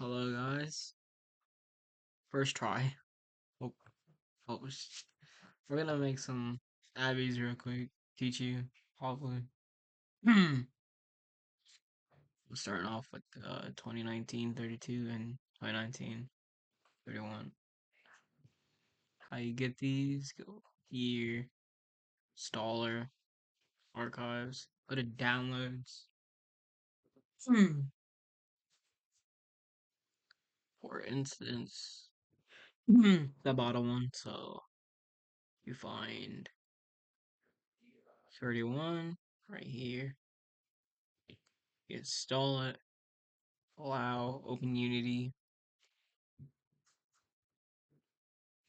Hello guys. First try. Oh, focus. We're gonna make some abbeys real quick. Teach you, hopefully. We're starting off with 2019 32 and 2019 31. How you get these? Go here, installer, archives, go to downloads. For instance, the bottom one. So you find 31 right here. You install it. Allow open Unity.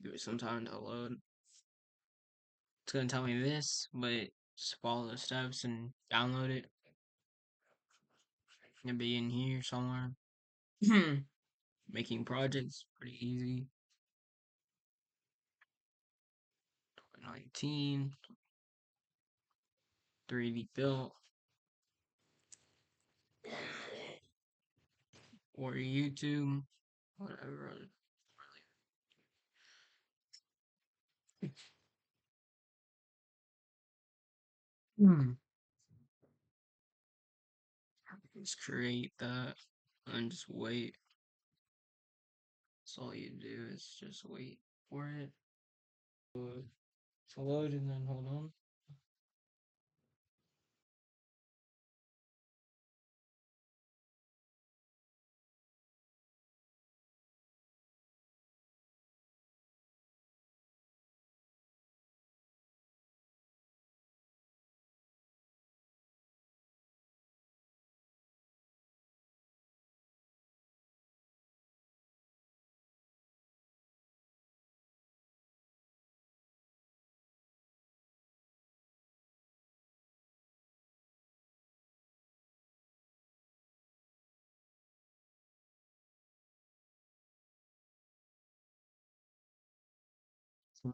Give it some time to load. It's gonna tell me this, but just follow the steps and download it. It'll be in here somewhere. Making projects pretty easy. 2019 3D built or YouTube, whatever. Just create that and just wait. That's all you do is just wait for it to load and then hold on.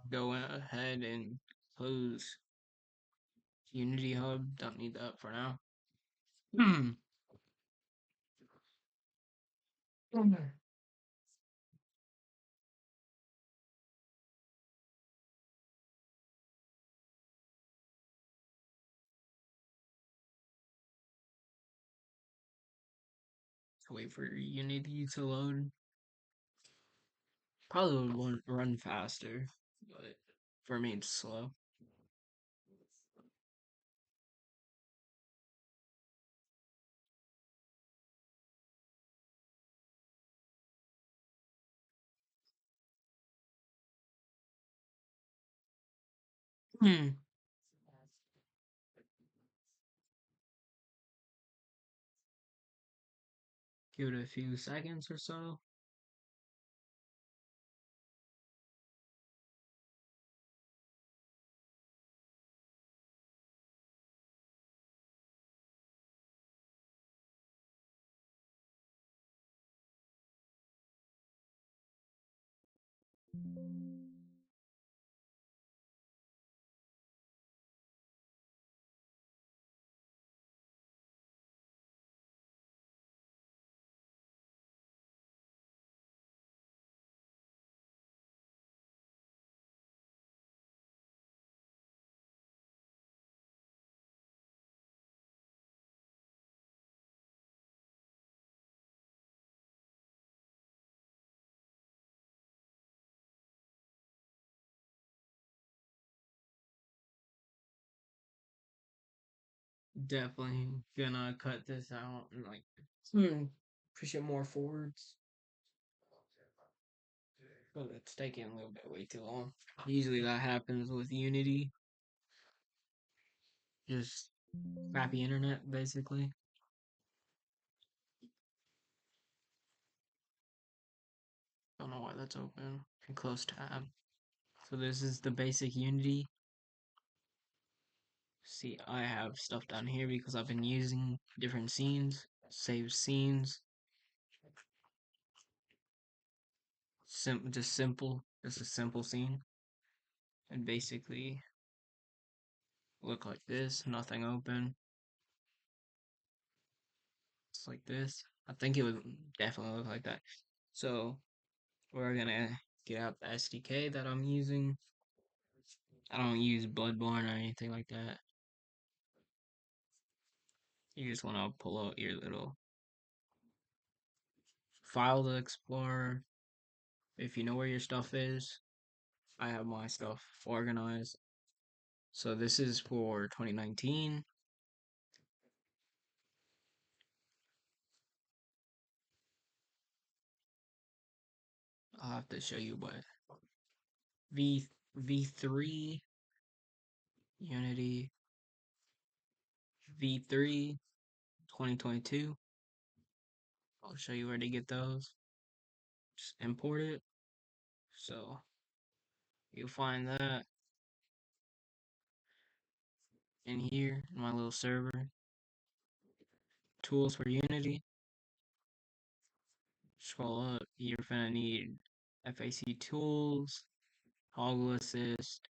Go ahead and close Unity Hub. Don't need that for now. Wait for Unity to load. Probably would run faster, but for me it's slow. Hmm. Give it a few seconds or so. Definitely gonna cut this out and like push it more forwards. But it's taking a little bit way too long. Usually that happens with Unity. Just crappy internet basically. Don't know why that's open. And close tab. So this is the basic Unity. See, I have stuff down here because I've been using different scenes. Save scenes. Just a simple scene. And basically look like this, nothing open. It's like this. I think it would definitely look like that. So we're gonna get out the SDK that I'm using. I don't use Bloodborne or anything like that. You just want to pull out your little file explorer. If you know where your stuff is, I have my stuff organized. So this is for 2019. I'll have to show you what V3 Unity V3 2022. I'll show you where to get those. Just import it. So you'll find that in here in my little server. Tools for Unity. Scroll up. You're gonna need FAC tools, toggle assist,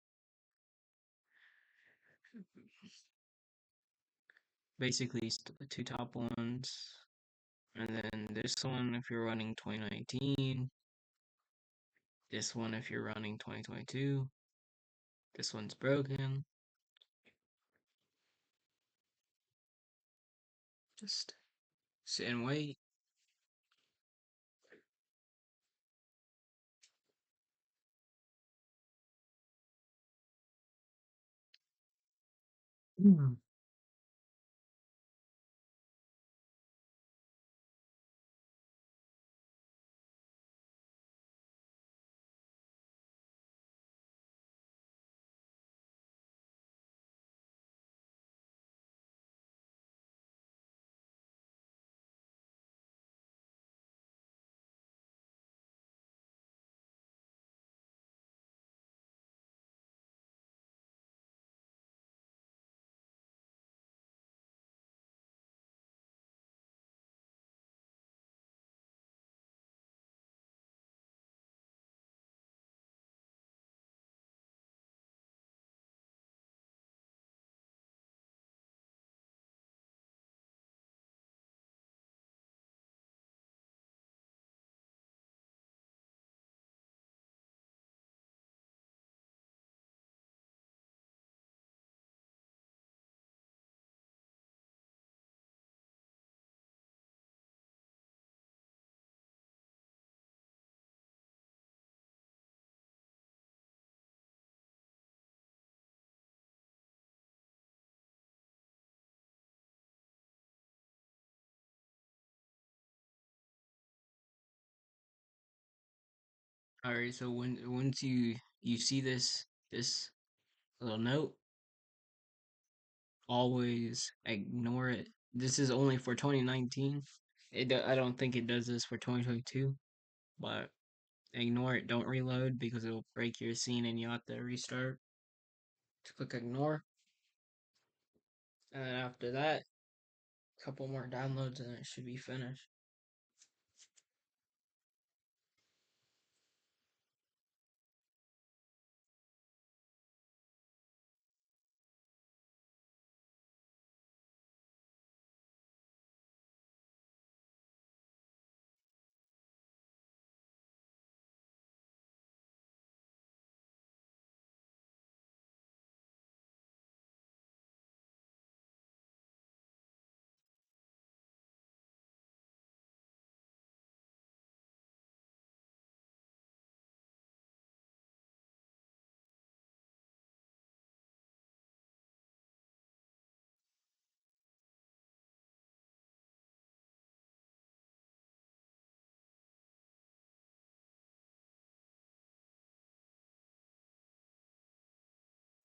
basically the two top ones. And then this one if you're running 2019. This one if you're running 2022. This one's broken. Just sit and wait. Mm. Alright, so once you see this little note, always ignore it. This is only for 2019. I don't think it does this for 2022, but ignore it. Don't reload because it'll break your scene and you have to restart. Just click ignore, and then after that, a couple more downloads and it should be finished.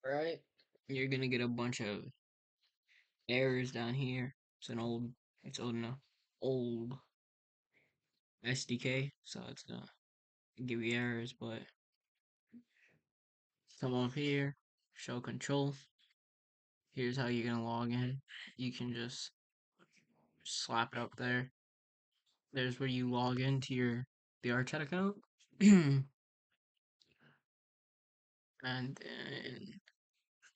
Alright, you're gonna get a bunch of errors down here. It's old enough, old SDK, so it's gonna give you errors, but come over here, show control. Here's how you're gonna log in. You can just slap it up there. There's where you log into the Archet account. And then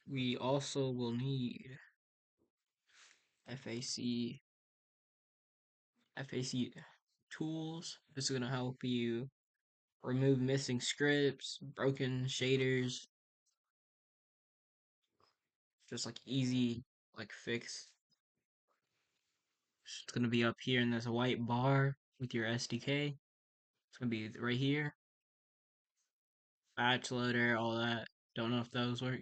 we also will need FAC FAC tools. This is gonna help you remove missing scripts, broken shaders, just like easy like fix. It's gonna be up here in this white bar with your SDK. It's gonna be right here. Batch loader, all that. Don't know if those work.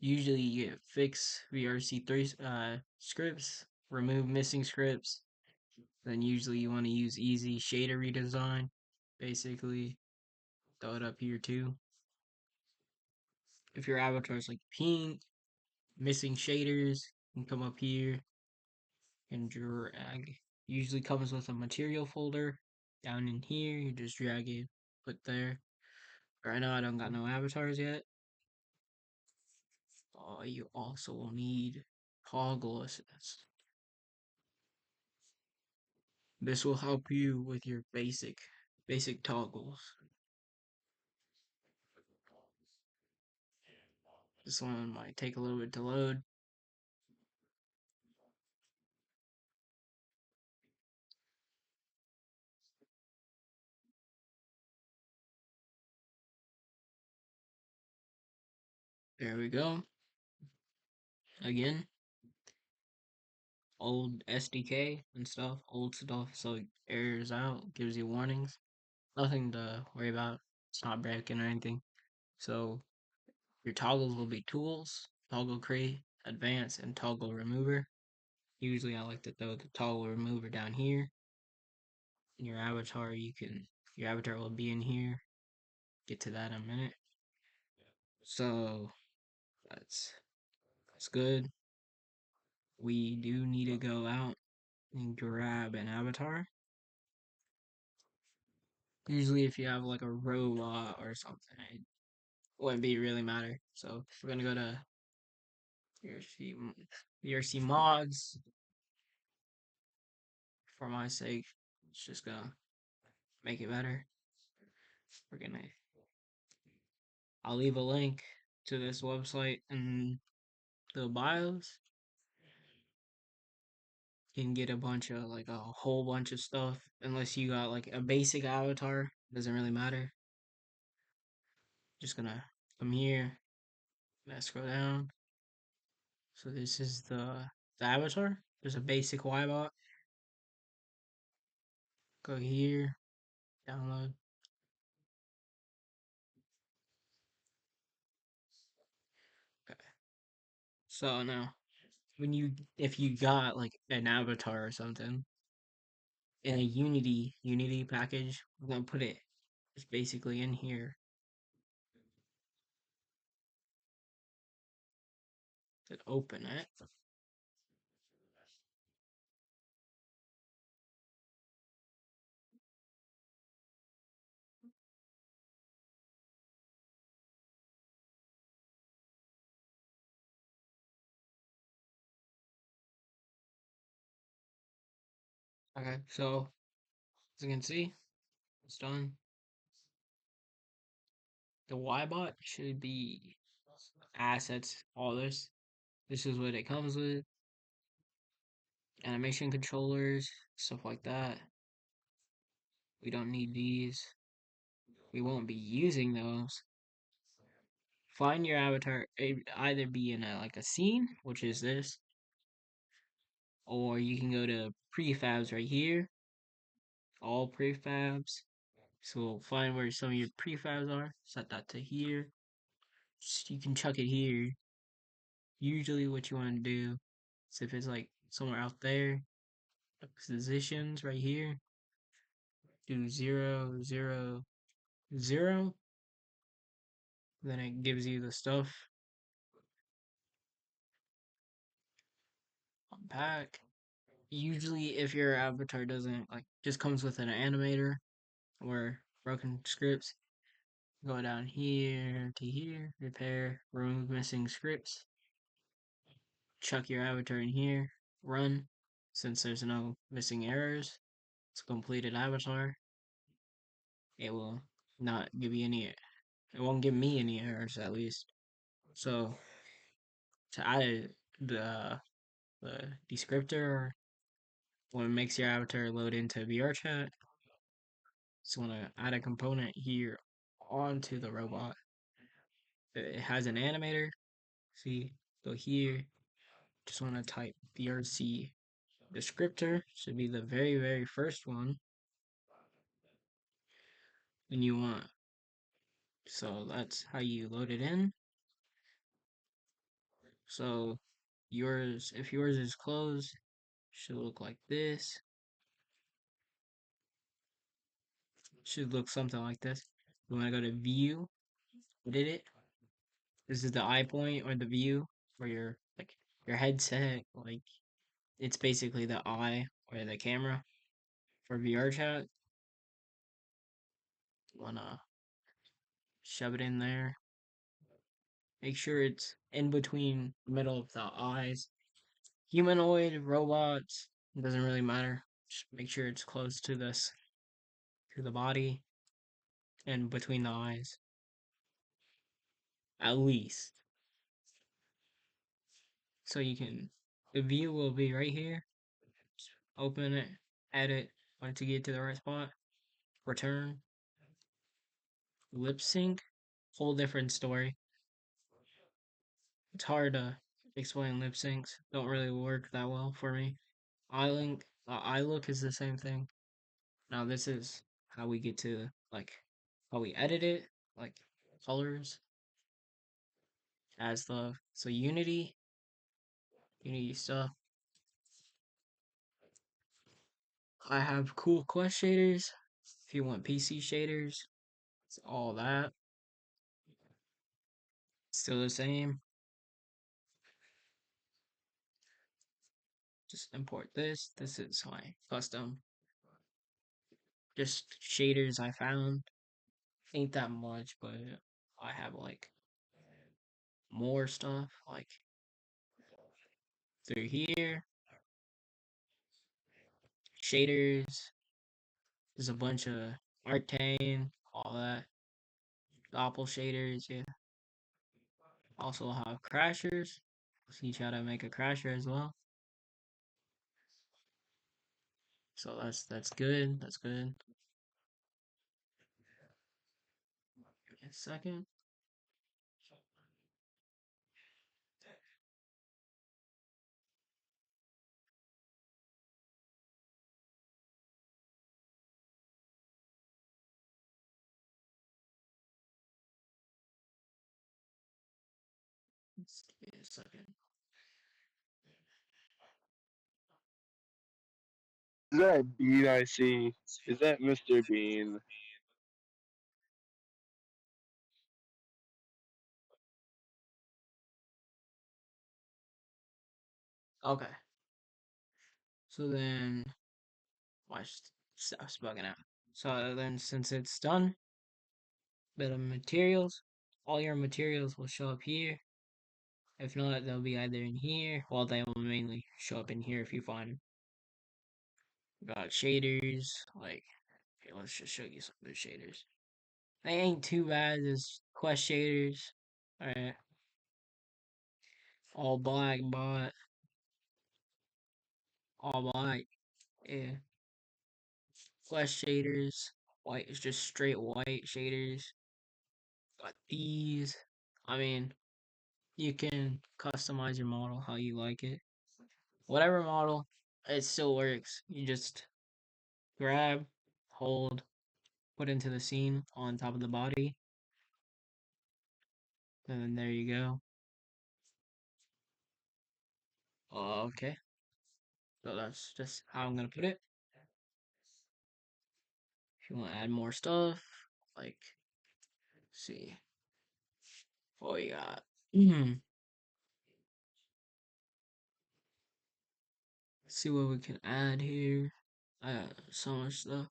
Usually you get fix VRC3 scripts, remove missing scripts. Then usually you want to use easy shader redesign. Basically, throw it up here too. If your avatar is like pink, missing shaders, you can come up here and drag. Usually comes with a material folder. Down in here, you just drag it, put there. Right now I don't got no avatars yet. You also will need toggle assist. This will help you with your basic toggles. This one might take a little bit to load. There we go. Again, old SDK and stuff, old stuff, so it errors out, gives you warnings. Nothing to worry about. It's not breaking or anything. So your toggles will be tools, toggle create, advance, and toggle remover. Usually I like to throw the toggle remover down here. In your avatar, your avatar will be in here. Get to that in a minute. So that's good. We do need to go out and grab an avatar. Usually if you have like a robot or something, it wouldn't be really matter. So we're gonna go to VRC mods. For my sake, it's just gonna make it better. We're gonna I'll leave a link to this website in the bios. You can get a bunch of like a whole bunch of stuff unless you got like a basic avatar, doesn't really matter. Just gonna come here, gonna scroll down. So this is the avatar. There's a basic Ybot. Go here, download. Okay. So now if you got like an avatar or something in a Unity package, we're gonna put it just basically in here. Then open it. Okay, so as you can see, it's done. The Ybot should be assets, all this. This is what it comes with. Animation controllers, stuff like that. We don't need these. We won't be using those. Find your avatar, either be in a like a scene, which is this, or you can go to prefabs right here, all prefabs. So find where some of your prefabs are, set that to here. You can chuck it here. Usually what you want to do is if it's like somewhere out there, positions right here, do 0, 0, 0. Then it gives you the stuff. Unpack. Usually if your avatar doesn't like just comes with an animator or broken scripts, go down here to here, repair, remove missing scripts, chuck your avatar in here, run. Since there's no missing errors, it's a completed avatar. It will not give you any, it won't give me any errors at least. So to add the descriptor when it makes your avatar load into VRChat, just want to add a component here onto the robot. It has an animator. See, go here. Just want to type VRC descriptor. Should be the very first one. And you want, so that's how you load it in. So yours, if yours is closed, should look like this. Should look something like this. You want to go to view, edit it. This is the eye point or the view for your like your headset. Like it's basically the eye or the camera for VRChat. Wanna shove it in there. Make sure it's in between the middle of the eyes. Humanoid, robots, it doesn't really matter. Just make sure it's close to this to the body and between the eyes. At least. So you can the view will be right here. Just open it, edit, once you get to the right spot, return, lip sync, whole different story. It's hard to explain lip syncs. Don't really work that well for me. Eye look is the same thing. Now this is how we get to like how we edit it, like colors as the so Unity stuff. I have cool quest shaders. If you want PC shaders, it's all that. Still the same. Just import this. This is my custom. Just shaders I found. Ain't that much, but I have like more stuff like through here. Shaders. There's a bunch of Arcane, all that. Doppel shaders, yeah. Also have crashers. Teach how to make a crasher as well. So that's good. That's good. Give me a second. Give me a second. Is that Bean I see? Is that Mr. Bean? Okay. So then my stuff's bugging out. So then since it's done, bit of materials. All your materials will show up here. If not, they'll be either in here. Well, they will mainly show up in here if you find them. Got shaders, like, okay, let's just show you some of the shaders. They ain't too bad, as quest shaders. Alright, all black bot, all black, yeah. Quest shaders, white is just straight white shaders. Got these. I mean, you can customize your model how you like it. Whatever model, it still works. You just grab, hold, put into the scene on top of the body, and then there you go. Okay, so that's just how I'm gonna put it. If you want to add more stuff, like, see what we got. See what we can add here. I got so much stuff.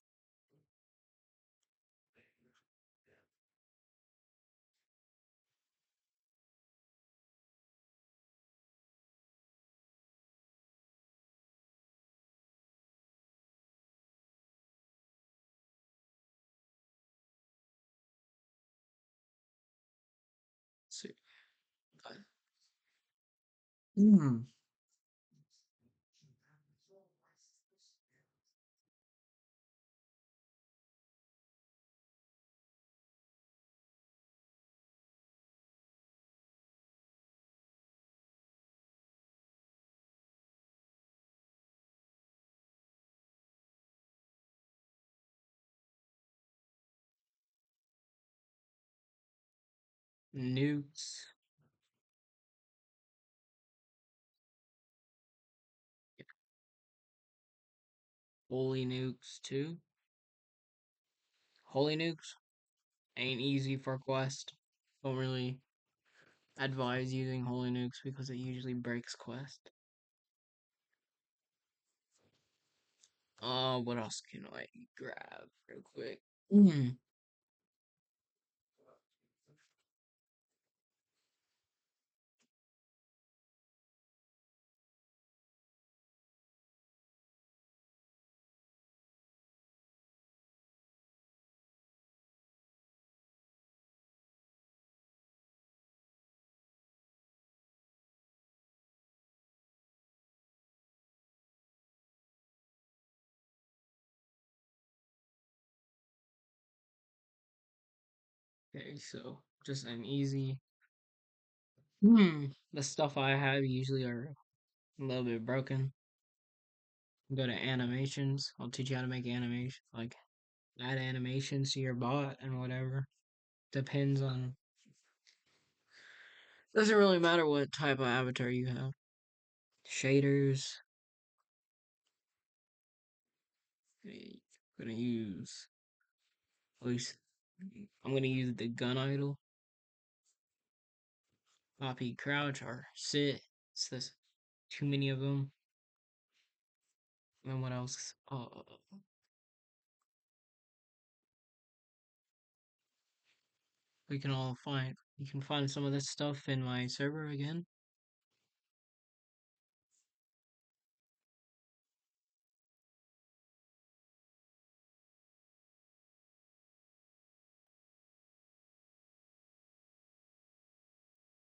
Let's see. Mm. nukes, holy nukes too. Holy nukes ain't easy for quest. Don't really advise using holy nukes because it usually breaks quest. What else can I grab real quick? Okay, so just an easy. The stuff I have usually are a little bit broken. Go to animations. I'll teach you how to make animation, like add animations to your bot and whatever. Depends on. Doesn't really matter what type of avatar you have. Shaders. I'm gonna use. At least I'm gonna use the gun idol. Copy, crouch, or sit. It's this too many of them. And what else? We can all find. You can find some of this stuff in my server again.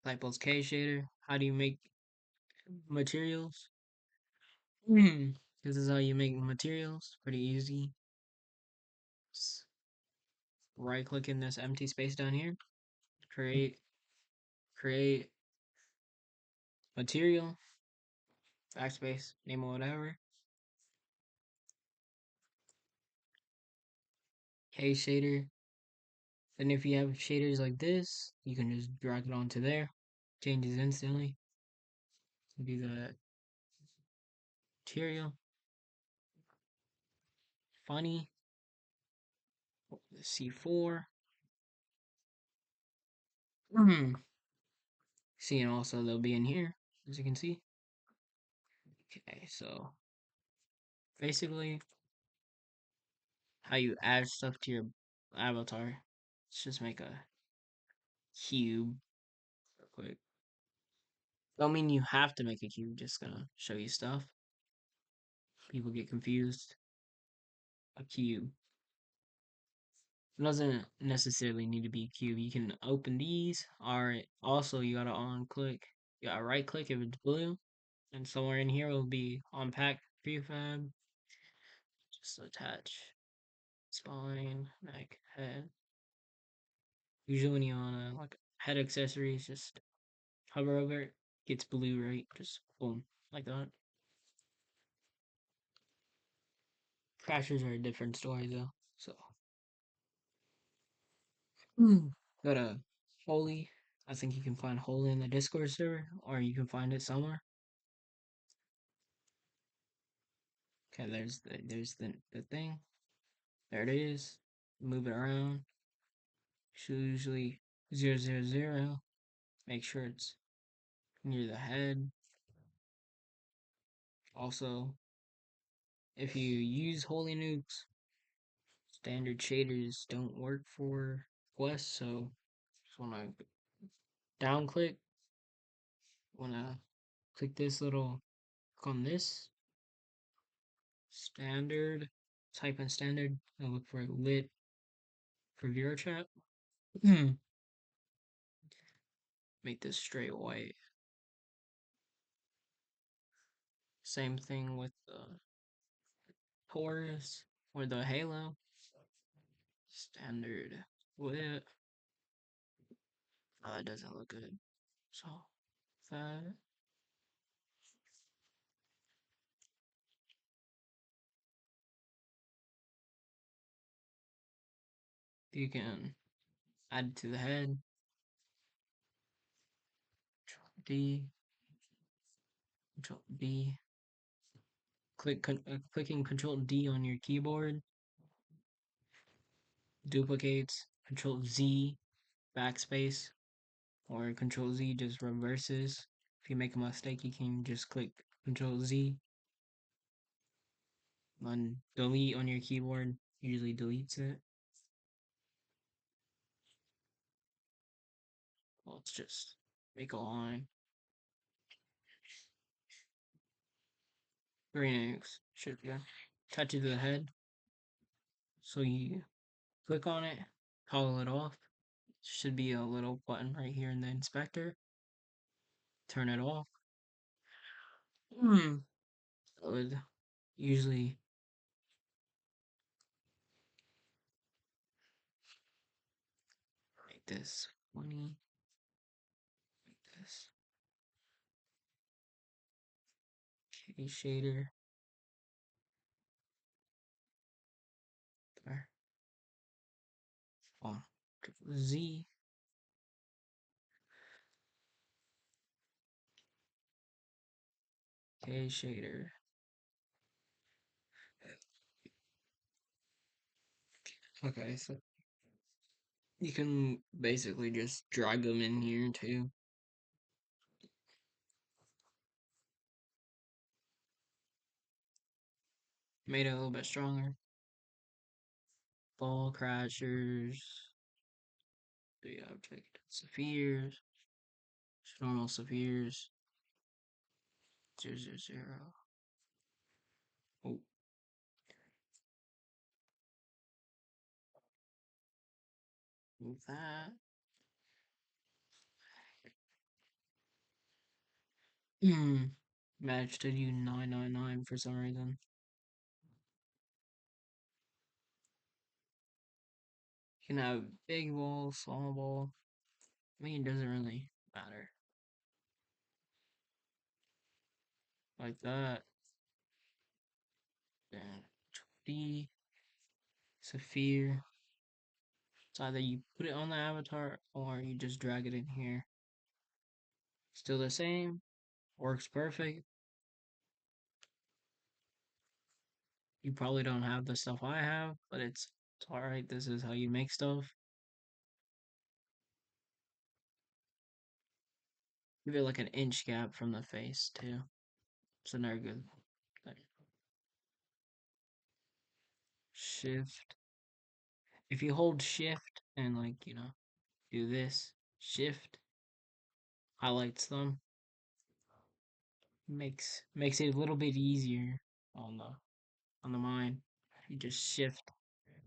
Typos K shader. How do you make materials? This is how you make materials. Pretty easy. Just right click in this empty space down here. Create material. Backspace. Name or whatever. K shader. Then if you have shaders like this, you can just drag it onto there. Changes instantly. Do the material. Funny. C4. See, and also they'll be in here, as you can see. Okay, so basically, how you add stuff to your avatar. Let's just make a cube real quick. Don't mean you have to make a cube, just gonna show you stuff. People get confused. A cube. It doesn't necessarily need to be a cube. You can open these, or also you gotta on click. You gotta right click if it's blue, and somewhere in here will be unpack prefab. Just attach spine, neck, head. Usually when you wanna like head accessories, just hover over it, gets blue, right? Just boom, like that. Crashers are a different story though. So go to Holy. I think you can find Holy in the Discord server, or you can find it somewhere. Okay, there's the thing. There it is. Move it around. Usually 000. Make sure it's near the head. Also, if you use Holy Nukes, standard shaders don't work for Quest, so just wanna down click, wanna click this little, click on this, standard, type in standard, and look for lit for VRChat. Make this straight white. Same thing with the Taurus or the Halo. Standard lit. Oh, that doesn't look good. So that you can add it to the head. D, Control D. Clicking Control D on your keyboard duplicates. Control Z, backspace, or Control Z just reverses. If you make a mistake, you can just click Control Z. On delete on your keyboard usually deletes it. Let's just make a line. Green X should be touch it to the head. So you click on it, toggle it off. Should be a little button right here in the inspector. Turn it off. I would usually make this 20. Make this K shader. There. Oh, Z. K shader. Okay, so you can basically just drag them in here too. Made it a little bit stronger. Ball crashers. The object spheres. Normal spheres. 0, 0, 0. Oh, move that. Managed to do 999 for some reason. You can have big ball, small ball. I mean, it doesn't really matter. Like that. Then D, Saphir. It's either you put it on the avatar or you just drag it in here. Still the same. Works perfect. You probably don't have the stuff I have, but it's alright. This is how you make stuff. Give it like an inch gap from the face too. It's another good thing. Shift. If you hold shift and like, do this, shift highlights them. Makes it a little bit easier on the mind. You just shift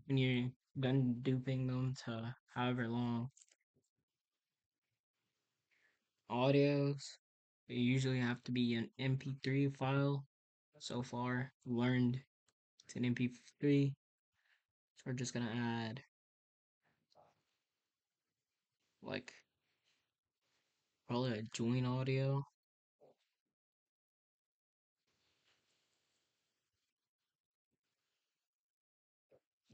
when you're done duping them to however long. Audios, they usually have to be an MP3 file. So far, learned it's an MP3. So we're just gonna add like probably a join audio.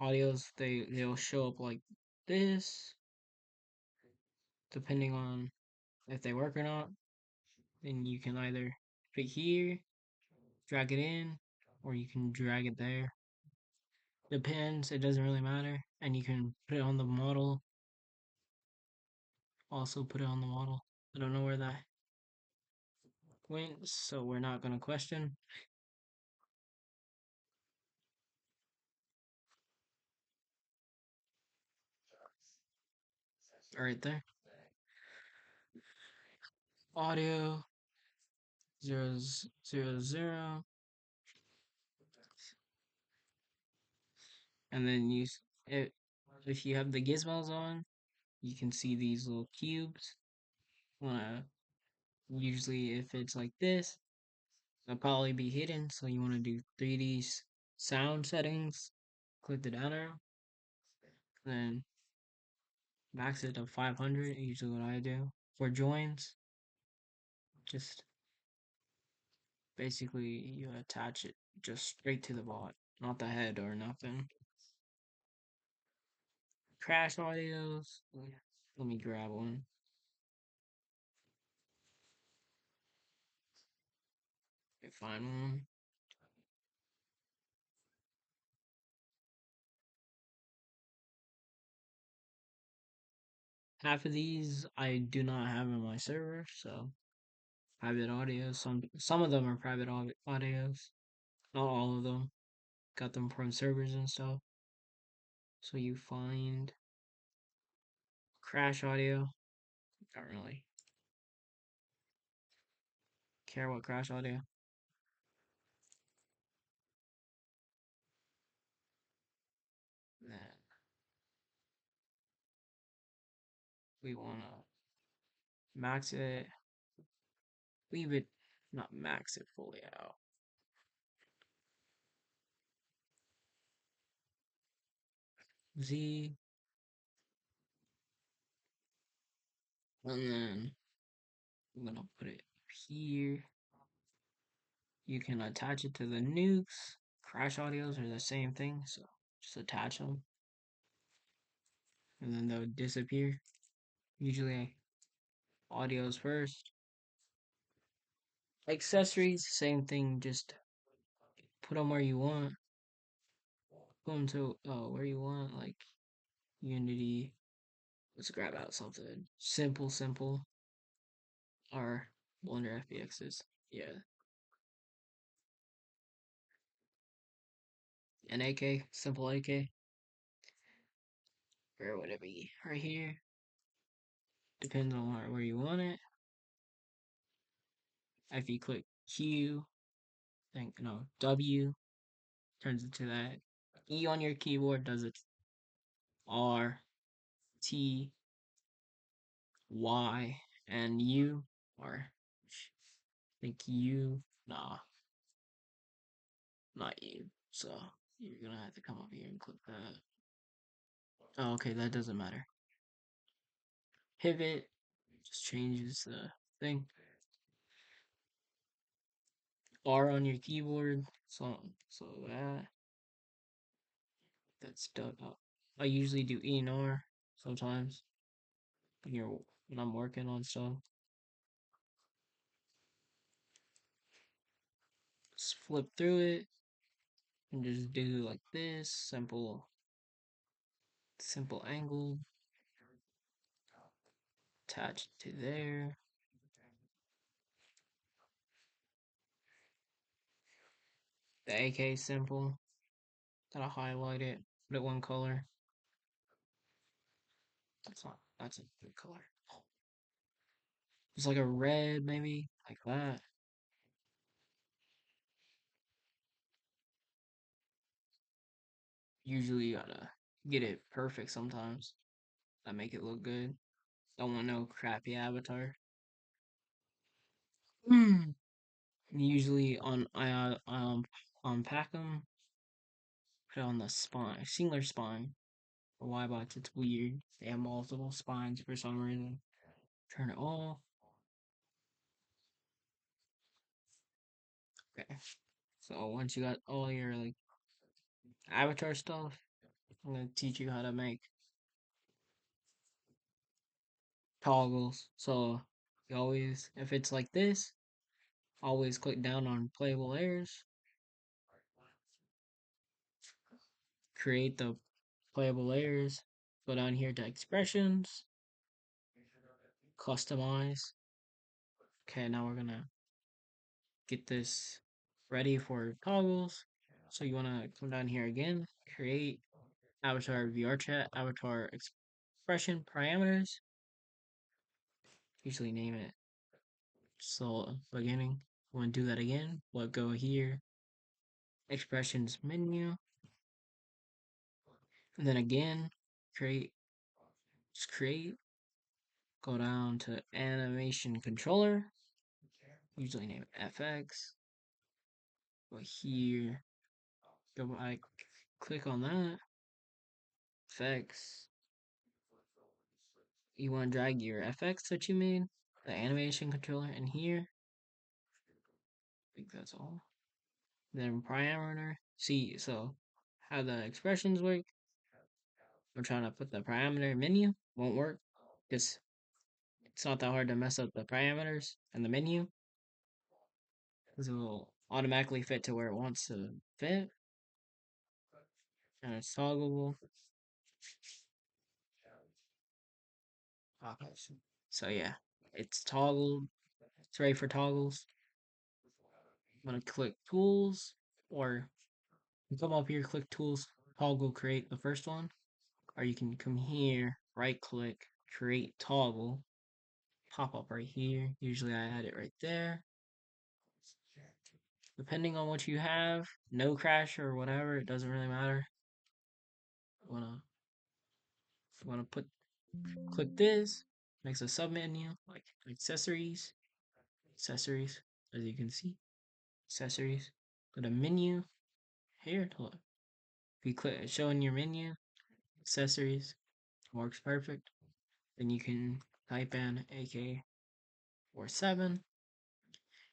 Audios they'll show up like this, depending on if they work or not. Then you can either put here, drag it in, or you can drag it there. Depends, it doesn't really matter. And you can put it on the model. Also put it on the model. I don't know where that went, so we're not gonna question. Right there. Audio 0, 0, 0. And then if you have the gizmos on, you can see these little cubes. Usually if it's like this, they'll probably be hidden. So you want to do 3D sound settings. Click the down arrow. Then max it to 500. Usually what I do for joins. Just basically you attach it just straight to the bot, not the head or nothing. Crash audios. Let me grab one. find one. Half of these I do not have in my server, so private audios. Some of them are private audios. Not all of them. Got them from servers and stuff. So you find crash audio. Don't really care what crash audio. Then we wanna max it. Leave it, not max it fully out. Z, and then I'm gonna put it here. You can attach it to the nukes. Crash audios are the same thing, so just attach them, and then they'll disappear. Usually, audios first. Accessories, same thing. Just put them where you want. Put them to where you want, like Unity. Let's grab out something simple, or Blender FBXs. Yeah, an AK, simple AK, or whatever. Right here, depends on where you want it. If you click Q, then no W turns into that. E on your keyboard does it. R, T, Y, and U, or I think U. Nah, not U. So you're gonna have to come up here and click that. Oh, okay, that doesn't matter. Pivot just changes the thing. R on your keyboard, so that's done up. I usually do E and R sometimes when I'm working on stuff. Just flip through it and just do like this, simple angle, attach it to there. The AK simple, gotta highlight it, put it one color. That's a good color. It's like a red, maybe, like that. Usually you gotta get it perfect sometimes. That make it look good. Don't want no crappy avatar. Usually unpack them, put it on the spine, singular spine. For Y-bots, it's weird. They have multiple spines for some reason. Turn it off. Okay. So once you got all your like avatar stuff, I'm gonna teach you how to make toggles. So you always, if it's like this, always click down on playable layers, create the playable layers, go down here to expressions, customize. Okay, now we're gonna get this ready for toggles. So you wanna come down here again, create avatar VR chat, avatar expression parameters. Usually name it. So beginning. Want to do that again? We'll go here, expressions menu, and then again, create. Just create. Go down to animation controller. Usually name it FX. Go here. Go back. Click on that. FX. You want to drag your FX that you made, the animation controller, in here. I think that's all. Then parameter. See, so how the expressions work. I'm trying to put the parameter menu. Won't work. Because it's not that hard to mess up the parameters and the menu. Because it will automatically fit to where it wants to fit, and it's toggleable. Okay, so yeah, it's toggled. It's ready for toggles. I'm gonna click tools, or you come up here, click tools, toggle, create the first one, or you can come here, right click, create toggle, pop up right here. Usually I add it right there. Depending on what you have, no crash or whatever, it doesn't really matter. Wanna wanna put click this, makes a sub menu like accessories, accessories, as you can see, accessories. Go to menu here. Look, if you click show in your menu, accessories works perfect. Then you can type in AK-47.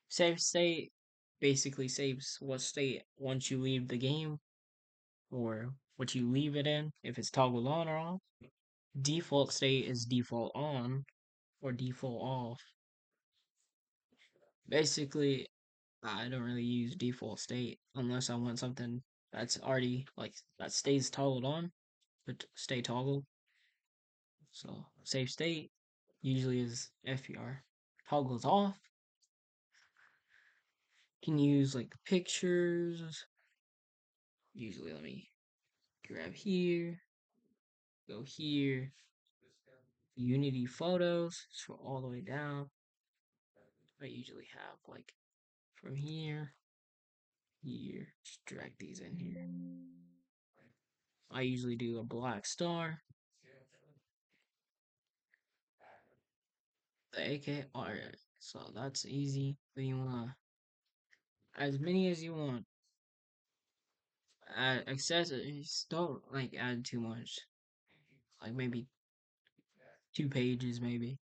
Save state basically saves what state once you leave the game or what you leave it in, if it's toggled on or off. Default state is default on or default off. Basically, I don't really use default state unless I want something that's already like that stays toggled on, but stay toggled. So save state usually is FPR. Toggles off. You can use like pictures. Usually, let me grab here, go here. Unity photos, scroll all the way down. I usually have like from here, here, just drag these in here. I usually do a black star. The AK, alright, so that's easy. Then you want as many as you want. Add accessories, don't like add too much. Like maybe 2 pages, maybe.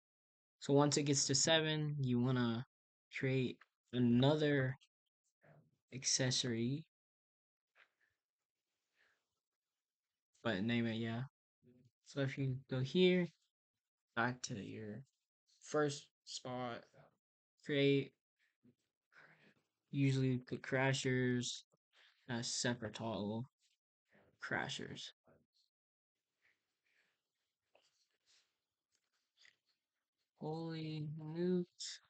So once it gets to 7, you wanna create another accessory, but name it, yeah. So if you go here, back to your first spot, create, usually the crashers, separate toggle, crashers. Holy nukes.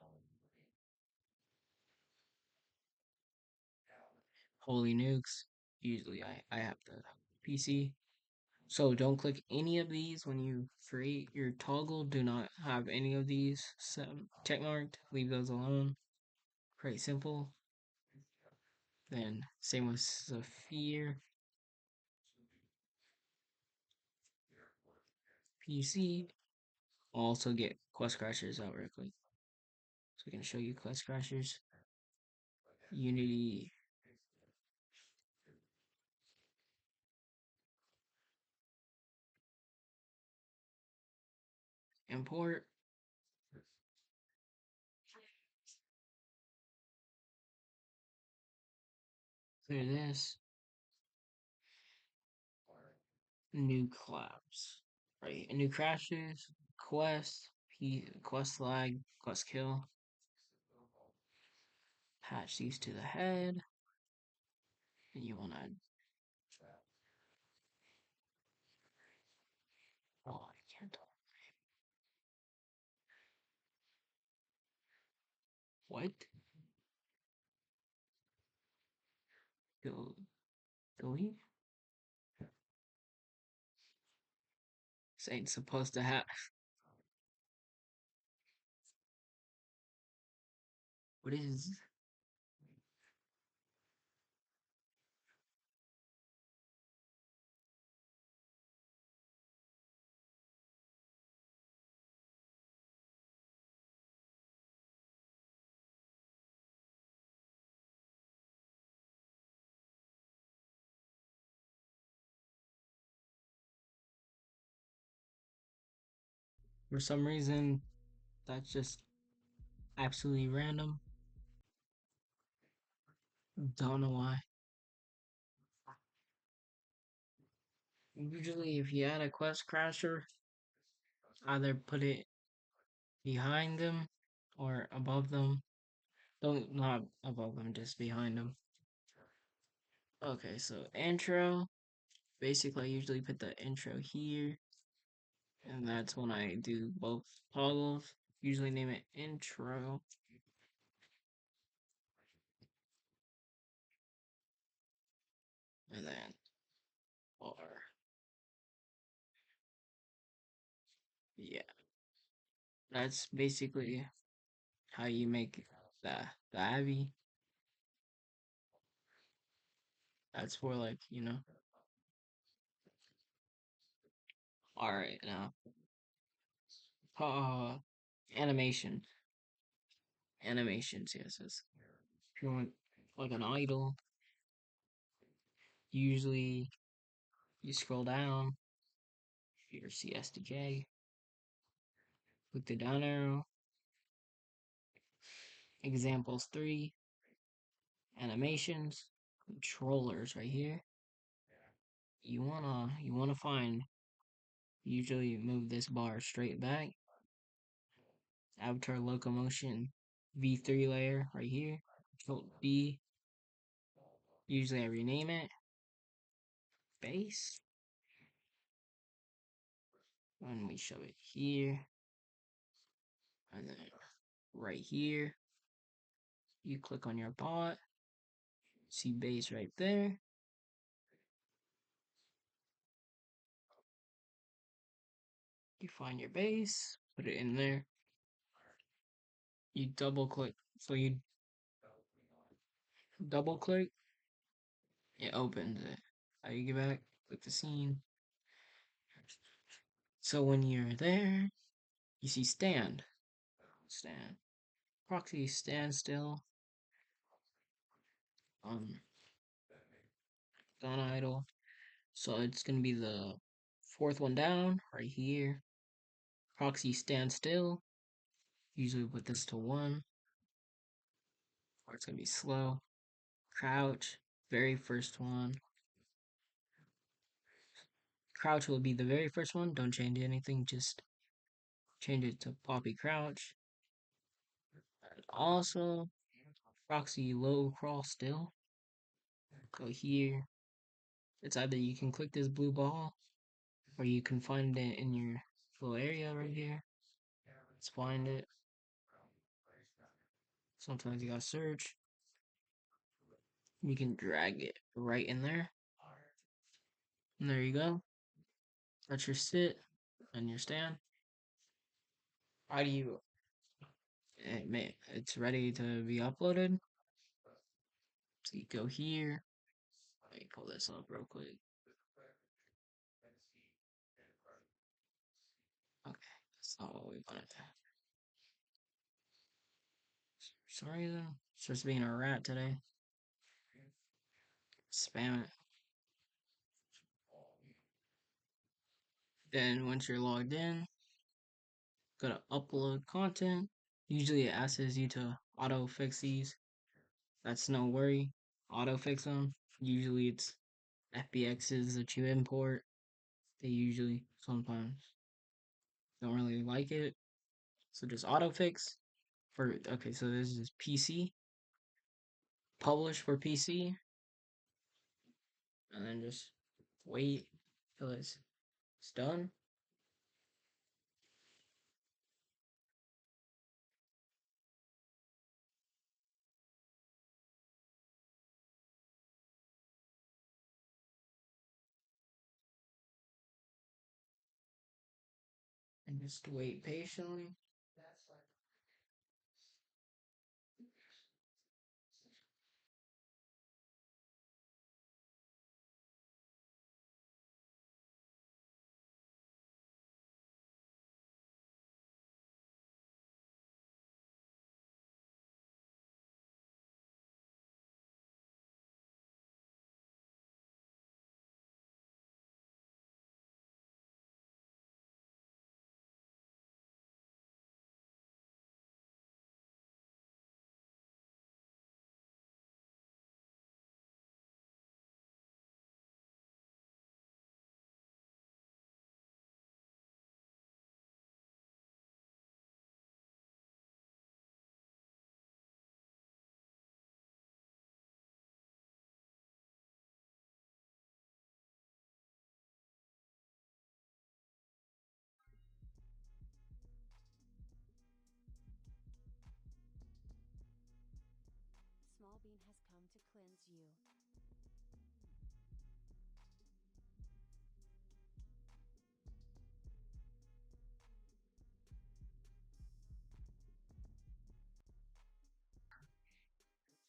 Holy nukes. Usually I have the PC. So don't click any of these when you create your toggle. Do not have any of these check marked. Leave those alone. Create simple. Then same with Zephyr. PC. Also get Quest Crashers out real quick. So we can show you Quest Crashers. Unity. Import. Clear this. New collapse. Right. New crashes. Quest. Quest lag. Quest kill. Patch these to the head. And you want to. Oh, I can't. What? Go. Delete? This ain't supposed to have. What is. For some reason, that's just absolutely random. Don't know why. Usually, if you add a quest crasher, either put it behind them or above them. Don't not above them, just behind them. Okay, so intro. Basically, I usually put the intro here, and that's when I do both toggles. Usually name it intro. And then bar. Yeah, that's basically how you make the Abby. That's for like, All right, now uh animation. Animations, yes. If you want like an idle, usually you scroll down your CSDK, click the down arrow, examples 3, animations, controllers right here. You wanna find, usually move this bar straight back. Avatar locomotion V3 layer right here. Control D. Usually I rename it. Base. And we show it here. And then right here, you click on your bot. See base right there. You find your base, put it in there. You double click. So you double click, it opens it. You get back, click the scene. So when you're there, you see stand. Stand. Proxy stand still. Gone idle. So it's gonna be the fourth one down right here. Proxy stand still. Usually put this to 1, or it's gonna be slow. Crouch, very first one. Crouch will be the very first one. Don't change anything, just change it to Poppy Crouch. And also, proxy low crawl still. Go here. It's either you can click this blue ball, or you can find it in your little area right here. Let's find it. Sometimes you gotta search. You can drag it right in there. And there you go. That's your sit and your stand. How do you it's ready to be uploaded? So you go here. Let me pull this up real quick. Okay, that's not what we wanted. Sorry though. It's just being a rat today. Spam it. Then once you're logged in, go to upload content. Usually it asks you to auto fix these. That's no worry. Auto fix them. Usually it's FBXs that you import. They usually sometimes don't really like it. So just auto fix for okay, so this is PC. Publish for PC. And then just wait till it's done. And just wait patiently.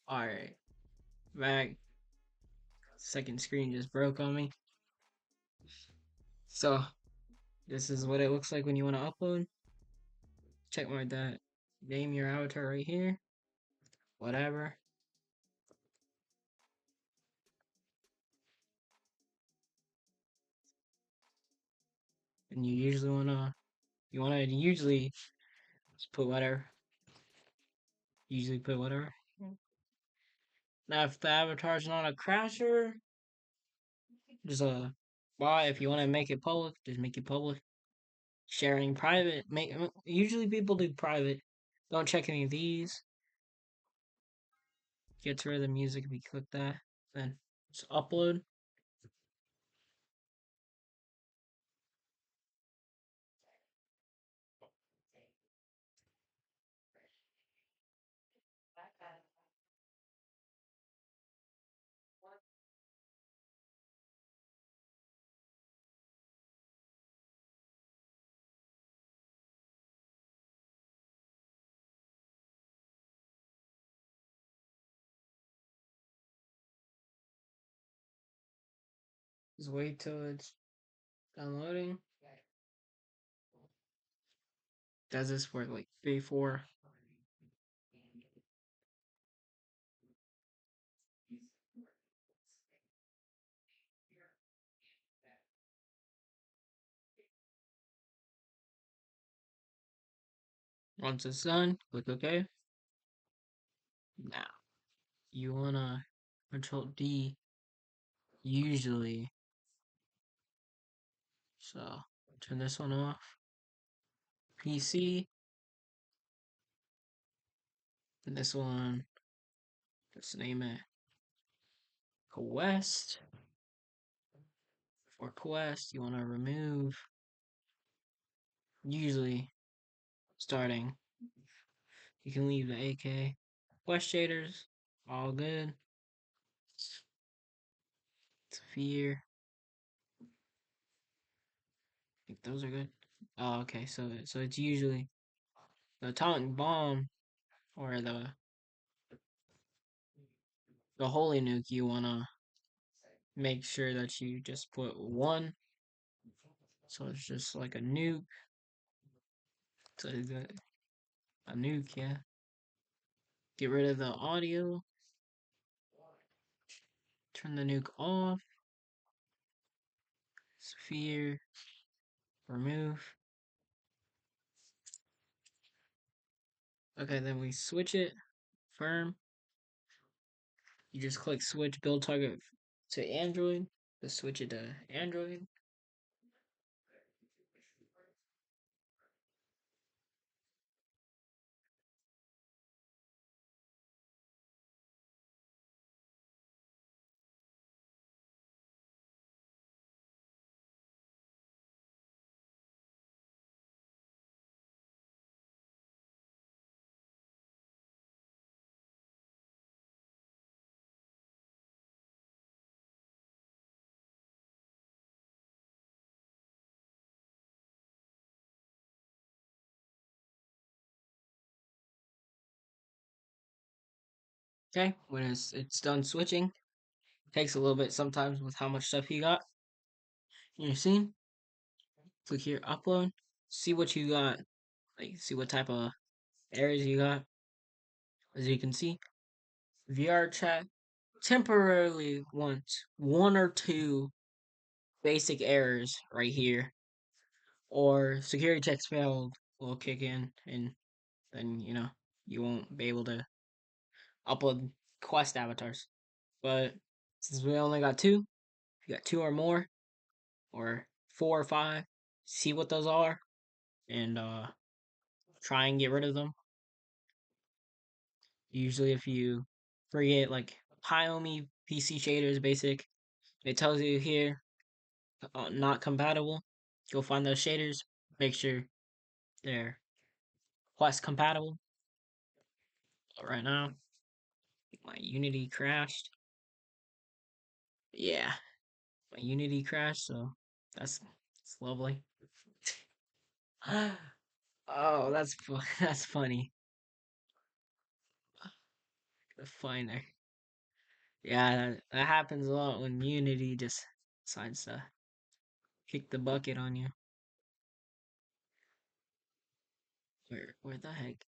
Alright, back. Second screen just broke on me. So, this is what it looks like when you want to upload. Check mark that. Name your avatar right here. Whatever. And you usually usually just put whatever. Usually put whatever. Now, if the avatar's not a crasher, just why if you want to make it public, just make it public. Sharing private, usually people do private. Don't check any of these. Get rid of the music if you click that. Then just upload. Just wait till it's downloading. Does this for like 3, 4. Once it's done, click OK. Now, you wanna Control D usually. So turn this one off. PC. And this one, just name it Quest. For Quest, you wanna remove usually starting. You can leave the AK. Quest shaders, all good. Sphere. I think those are good. Oh, okay. So it's usually the atomic bomb or the holy nuke. You wanna make sure that you just put one. So it's just like a nuke. So it's a nuke, yeah. Get rid of the audio. Turn the nuke off. Sphere. Remove. Okay, then we switch it. Firm. You just click switch build target to Android. Just switch it to Android. Okay, when it's done switching, takes a little bit sometimes with how much stuff you got in your scene. Click here, upload. See what you got. Like, see what type of errors you got. As you can see, VR chat temporarily wants 1 or 2 basic errors right here, or security checks failed will kick in, and then you won't be able to upload Quest avatars. But since we only got 2, if you got 2 or more, or 4 or 5, see what those are, and try and get rid of them. Usually, if you forget like Hiomi PC shaders basic, it tells you here not compatible. Go find those shaders, make sure they're Quest compatible. But right now, my Unity crashed. Yeah, my Unity crashed, so that's lovely. Oh, that's funny. The Finder. Yeah, that happens a lot when Unity just decides to kick the bucket on you. Where the heck?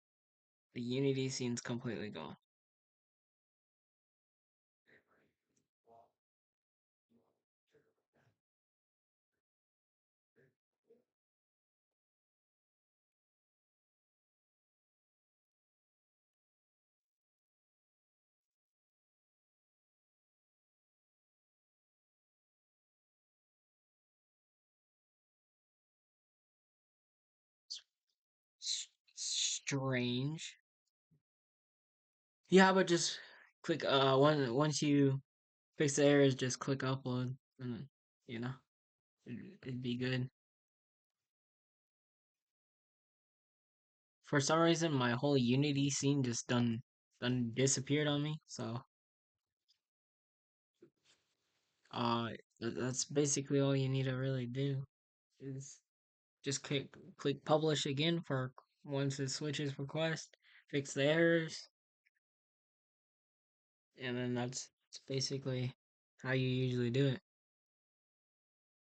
The Unity scene's completely gone. Strange. Yeah, but just click once you fix the errors, just click upload, and then, you know it'd be good. For some reason, my whole Unity scene just done disappeared on me. So uh, that's basically all you need to really do is just click publish again for once it switches request, fix the errors, and then that's basically how you usually do it.